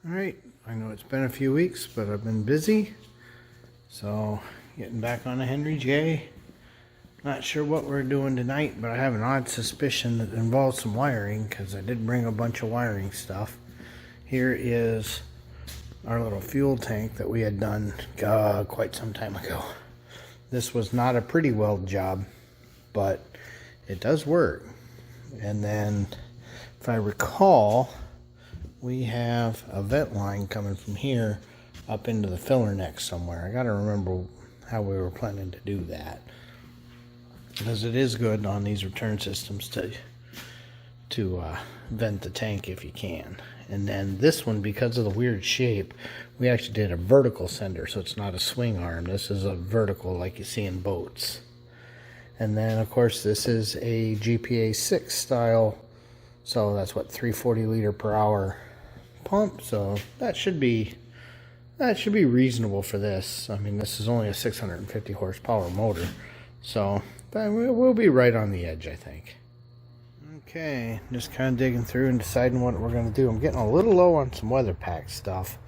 Alright, I know it's been a few weeks, but I've been busy. So, getting back on the Henry J. Not sure what we're doing tonight, but I have an odd suspicion that it involves some wiring, because I did bring a bunch of wiring stuff. Here is our little fuel tank that we had done quite some time ago. This was not a pretty weld job, but it does work. And then, if I recall, we have a vent line coming from here up into the filler neck somewhere. I gotta remember how we were planning to do that, because it is good on these return systems to vent the tank if you can. And then this one, because of the weird shape, we actually did a vertical sender, so it's not a swing arm. This is a vertical like you see in boats. And then of course this is a GPA 6 style, so that's what, 340 liter per hour pump. So that should be reasonable for this. I mean, this is only a 650 horsepower motor, so we'll be right on the edge, I think. Okay, just kind of digging through and deciding what we're going to do. I'm getting a little low on some weather pack stuff,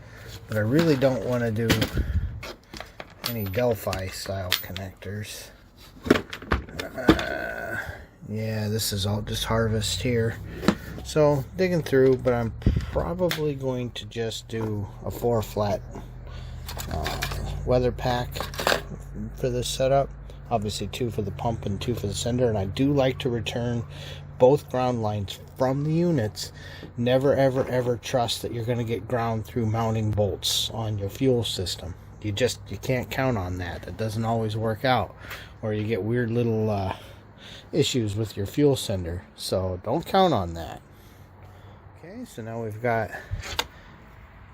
but I really don't want to do any Delphi style connectors. Yeah, this is all just harvest here. So, digging through, but I'm probably going to just do a 4-flat weather pack for this setup. Obviously 2 for the pump and 2 for the sender, and I do like to return both ground lines from the units. Never ever ever trust that you're going to get ground through mounting bolts on your fuel system. You can't count on that. That doesn't always work out, or you get weird little issues with your fuel sender. So don't count on that. Okay, so now we've got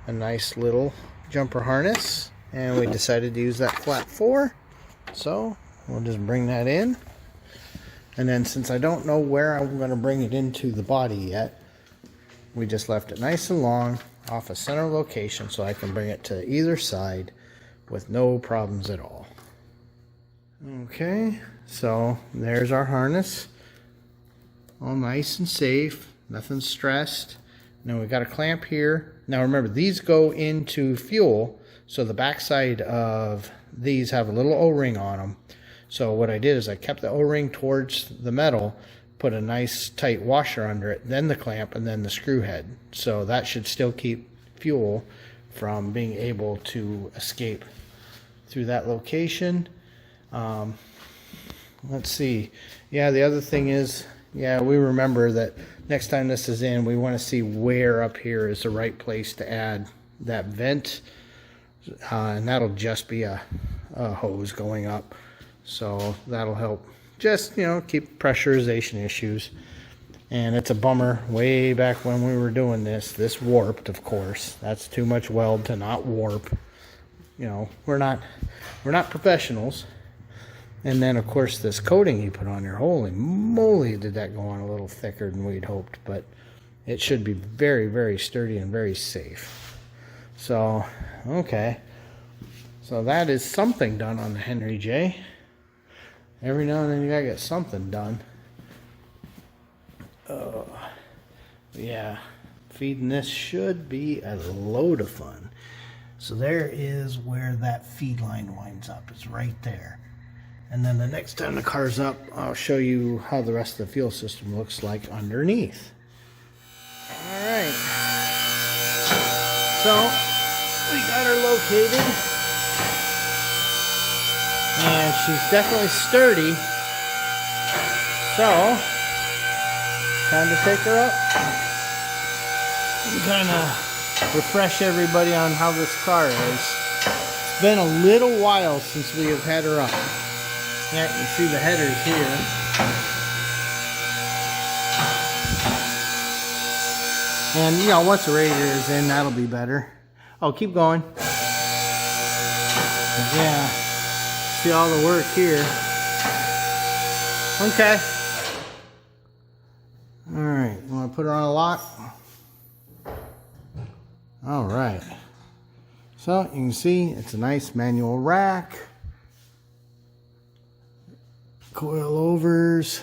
a nice little jumper harness, and we decided to use that flat 4, so we'll just bring that in. And then, since I don't know where I'm going to bring it into the body yet, we just left it nice and long off a center location so I can bring it to either side with no problems at all. Okay, so there's our harness, all nice and safe, nothing stressed. Now we got a clamp here. Now remember, these go into fuel, so the backside of these have a little O-ring on them. So what I did is I kept the O-ring towards the metal, put a nice tight washer under it, then the clamp, and then the screw head. So that should still keep fuel from being able to escape through that location. Let's see. Yeah, the other thing is, yeah, we remember that next time this is in, we want to see where up here is the right place to add that vent. And that'll just be a hose going up. So that'll help just, keep pressurization issues. And it's a bummer, way back when we were doing this warped, of course. That's too much weld to not warp. We're not professionals. And then of course this coating you put on there, holy moly, did that go on a little thicker than we'd hoped. But it should be very, very sturdy and very safe. So, okay. So that is something done on the Henry J. Every now and then you gotta get something done. Yeah, feeding this should be a load of fun. So there is where that feed line winds up. It's right there. And then the next time the car's up, I'll show you how the rest of the fuel system looks like underneath. Alright. So, we got her located. And she's definitely sturdy. So, time to take her up and kind of refresh everybody on how this car is. It's been a little while since we have had her up. Yeah, you can see the headers here. And, once the radiator is in, that'll be better. Oh, keep going. But yeah, see all the work here. Okay. Alright, you want to put her on a lock? Alright. So, you can see it's a nice manual rack. Coil overs,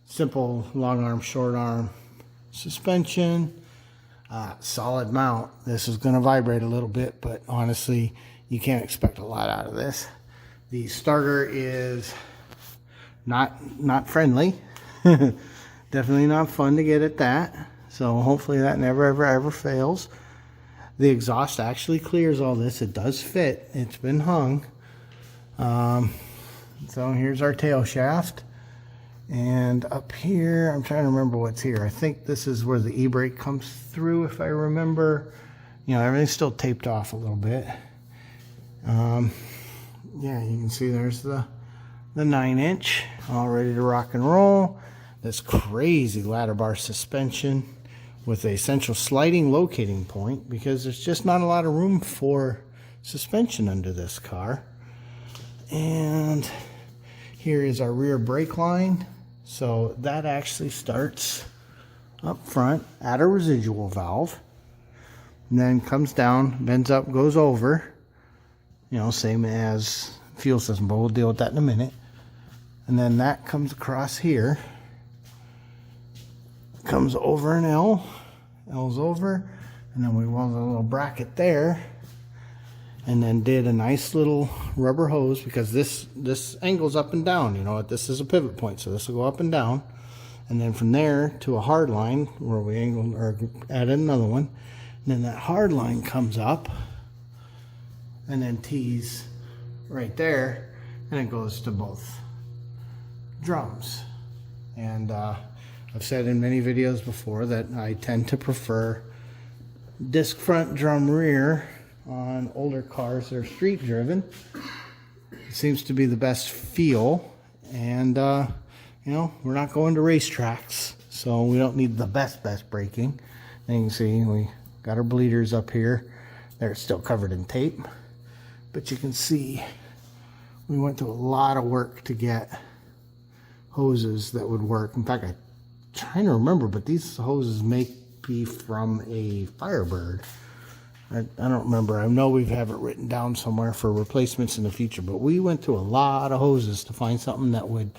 simple long arm, short arm suspension. solid mount. This is going to vibrate a little bit, but honestly, you can't expect a lot out of this. The starter is not friendly. Definitely not fun to get at that. So hopefully that never ever fails. The exhaust actually clears all this. It does fit. It's been hung. So here's our tail shaft. And up here, I'm trying to remember what's here. I think this is where the e-brake comes through, if I remember. You know, everything's still taped off a little bit. Yeah, you can see there's the 9-inch, all ready to rock and roll. This crazy ladder bar suspension with a central sliding locating point, because there's just not a lot of room for suspension under this car. And here is our rear brake line. So that actually starts up front at a residual valve, and then comes down, bends up, goes over, you know, same as fuel system, but we'll deal with that in a minute. And then that comes across here, comes over an L's over, and then we welded a little bracket there, and then did a nice little rubber hose, because this angles up and down, you know, this is a pivot point, so this will go up and down, and then from there to a hard line where we angled or added another one, and then that hard line comes up and then tees right there, and it goes to both drums. And I've said in many videos before that I tend to prefer disc front, drum rear on older cars that are street driven. It seems to be the best feel, and you know, we're not going to racetracks, so we don't need the best braking. And you can see we got our bleeders up here. They're still covered in tape, but you can see we went through a lot of work to get hoses that would work. In fact, I'm trying to remember, but these hoses may be from a Firebird. I don't remember. I know we have it written down somewhere for replacements in the future, but we went through a lot of hoses to find something that would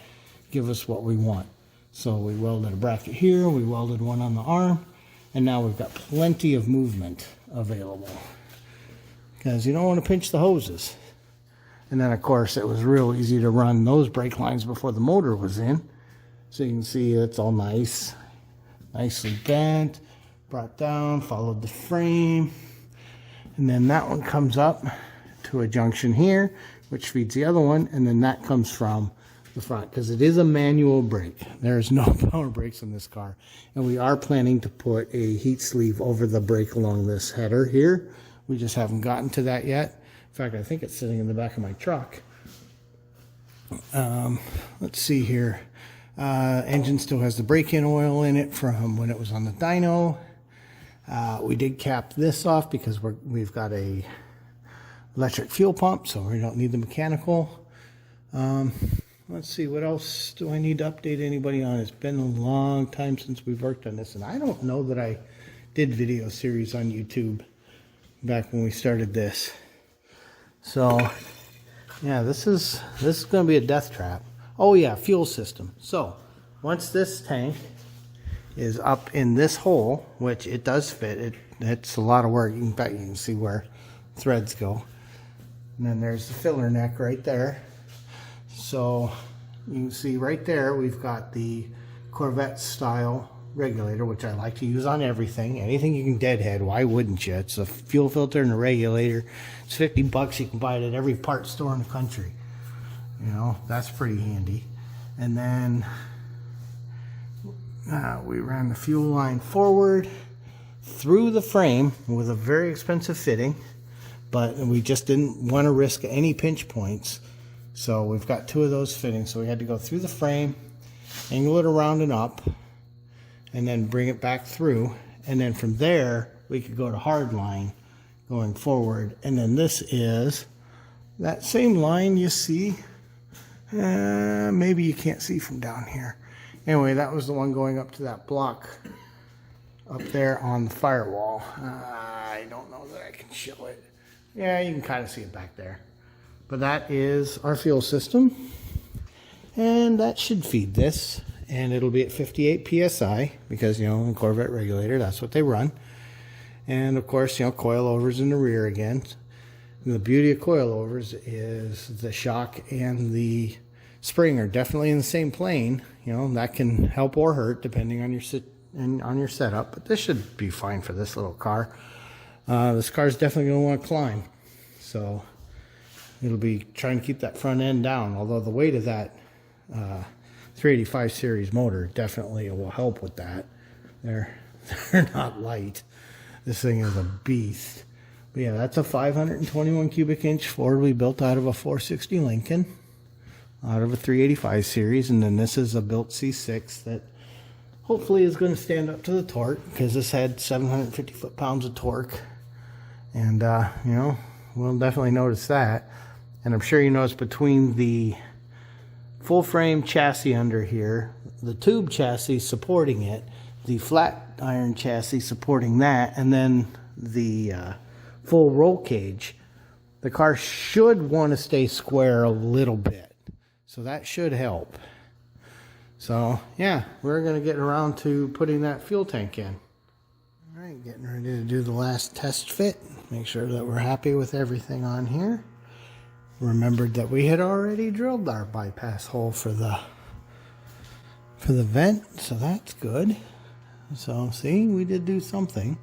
give us what we want. So we welded a bracket here, we welded one on the arm, and now we've got plenty of movement available, because you don't want to pinch the hoses. And then of course it was real easy to run those brake lines before the motor was in. So you can see it's all nicely bent, brought down, followed the frame. And then that one comes up to a junction here, which feeds the other one, and then that comes from the front, because it is a manual brake. There's no power brakes in this car. And we are planning to put a heat sleeve over the brake along this header here. We just haven't gotten to that yet. In fact, I think it's sitting in the back of my truck. Let's see here. Engine still has the break-in oil in it from when it was on the dyno. We did cap this off because we've got a electric fuel pump, so we don't need the mechanical. Let's see, what else do I need to update anybody on? It's been a long time since we've worked on this, and I don't know that I did video series on YouTube back when we started this. So yeah, this is going to be a death trap. Oh yeah, fuel system. So once this tank is up in this hole, which it does fit, it's a lot of work. In fact, you can see where threads go. And then there's the filler neck right there. So you can see right there we've got the Corvette style regulator, which I like to use on everything. Anything you can deadhead, why wouldn't you? It's a fuel filter and a regulator. It's $50. You can buy it at every parts store in the country. You know, that's pretty handy. And then we ran the fuel line forward through the frame with a very expensive fitting, but we just didn't want to risk any pinch points. So we've got two of those fittings. So we had to go through the frame, angle it around and up, and then bring it back through. And then from there, we could go to hard line going forward. And then this is that same line you see. Maybe you can't see from down here. Anyway, that was the one going up to that block up there on the firewall. I don't know that I can show it. Yeah, you can kind of see it back there. But that is our fuel system. And that should feed this. And it'll be at 58 PSI because, you know, in Corvette regulator, that's what they run. And of course, coilovers in the rear again. And the beauty of coilovers is the shock and the spring are definitely in the same plane. That can help or hurt depending on your setup, but this should be fine for this little car. This car is definitely going to want to climb, so it'll be trying to keep that front end down, although the weight of that 385 series motor definitely will help with that. They're not light. This thing is a beast. But yeah, that's a 521 cubic inch Ford we built out of a 460 Lincoln, out of a 385 series, and then this is a built C6 that hopefully is going to stand up to the torque, because this had 750 foot-pounds of torque, and we'll definitely notice that. And I'm sure you notice between the full frame chassis under here, the tube chassis supporting it, the flat iron chassis supporting that, and then the full roll cage, the car should want to stay square a little bit, so that should help. So yeah, we're going to get around to putting that fuel tank in. All right, getting ready to do the last test fit, make sure that we're happy with everything on here. Remembered that we had already drilled our bypass hole for the vent, so that's good. So see, we did do something,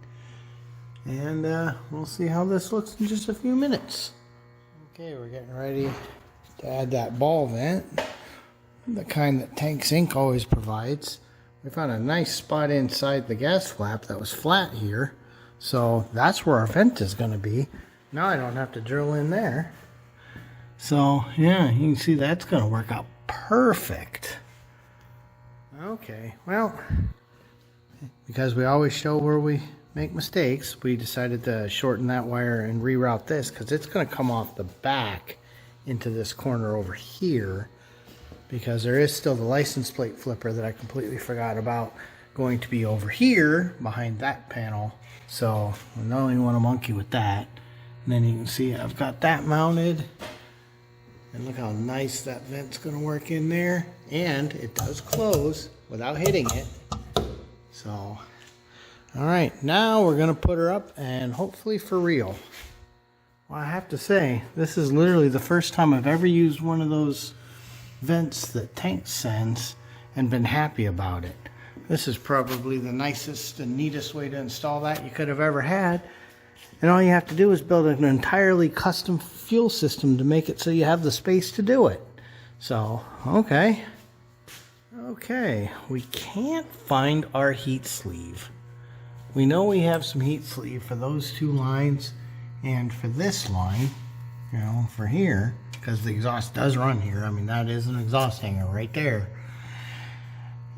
and we'll see how this looks in just a few minutes. Okay, we're getting ready to add that ball vent, the kind that Tanks Inc. always provides. We found a nice spot inside the gas flap that was flat here, so that's where our vent is going to be. Now I don't have to drill in there. So yeah, you can see that's going to work out perfect. Okay, well, because we always show where we make mistakes, we decided to shorten that wire and reroute this, because it's going to come off the back into this corner over here, because there is still the license plate flipper that I completely forgot about going to be over here behind that panel. So I don't even want to monkey with that. And then you can see I've got that mounted, and look how nice that vent's going to work in there, and it does close without hitting it. So all right, now we're going to put her up, and hopefully for real. Well, I have to say, this is literally the first time I've ever used one of those vents that Tank sends and been happy about it. This is probably the nicest and neatest way to install that you could have ever had. And all you have to do is build an entirely custom fuel system to make it so you have the space to do it. So, okay, we can't find our heat sleeve. We know we have some heat sleeve for those two lines and for this line, for here, because the exhaust does run here. I mean, that is an exhaust hanger right there.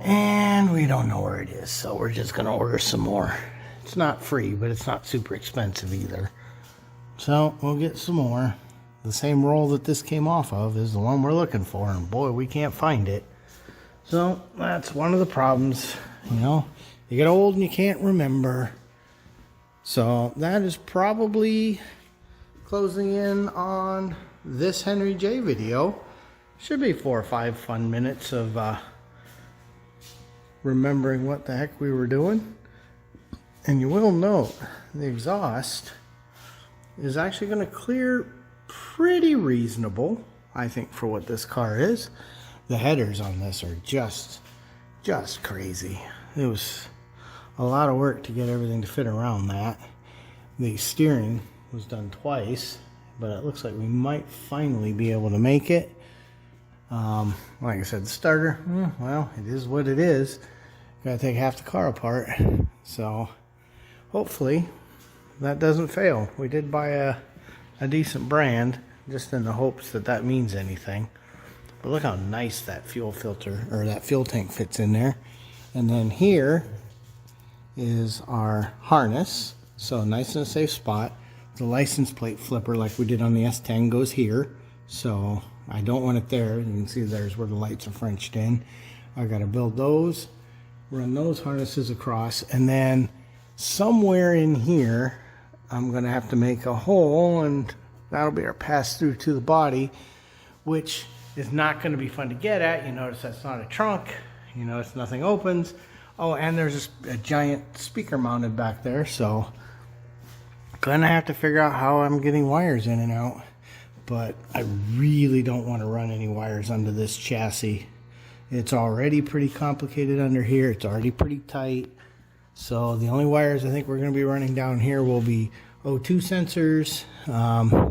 And we don't know where it is, so we're just going to order some more. It's not free, but it's not super expensive either. So we'll get some more. The same roll that this came off of is the one we're looking for, and boy, we can't find it. So that's one of the problems, you get old and you can't remember. So that is probably closing in on this Henry J video. Should be 4 or 5 fun minutes of remembering what the heck we were doing. And you will note the exhaust is actually going to clear pretty reasonable, I think, for what this car is. The headers on this are just crazy. It was a lot of work to get everything to fit around that. The steering was done twice, but it looks like we might finally be able to make it. Like I said, the starter, well, it is what it is. Gotta take half the car apart. So hopefully that doesn't fail. We did buy a decent brand, just in the hopes that that means anything. But look how nice that fuel filter, or that fuel tank, fits in there. And then here is our harness. So nice and a safe spot. The license plate flipper, like we did on the S10, goes here. So I don't want it there. You can see there's where the lights are Frenched in. I got to build those, run those harnesses across, and then somewhere in here I'm going to have to make a hole, and that'll be our pass through to the body, which is not going to be fun to get at. You notice that's not a trunk. You notice nothing opens. Oh, and there's a giant speaker mounted back there, so Gonna have to figure out how I'm getting wires in and out, but I really don't want to run any wires under this chassis. It's already pretty complicated under here. It's already pretty tight. So the only wires I think we're going to be running down here will be O2 sensors,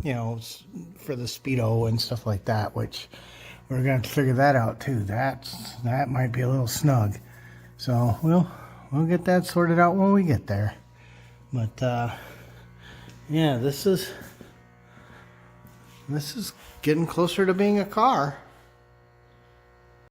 you know, for the speedo and stuff like that, which we're going to have to figure that out too. That might be a little snug. So we'll get that sorted out when we get there. But yeah, this is getting closer to being a car.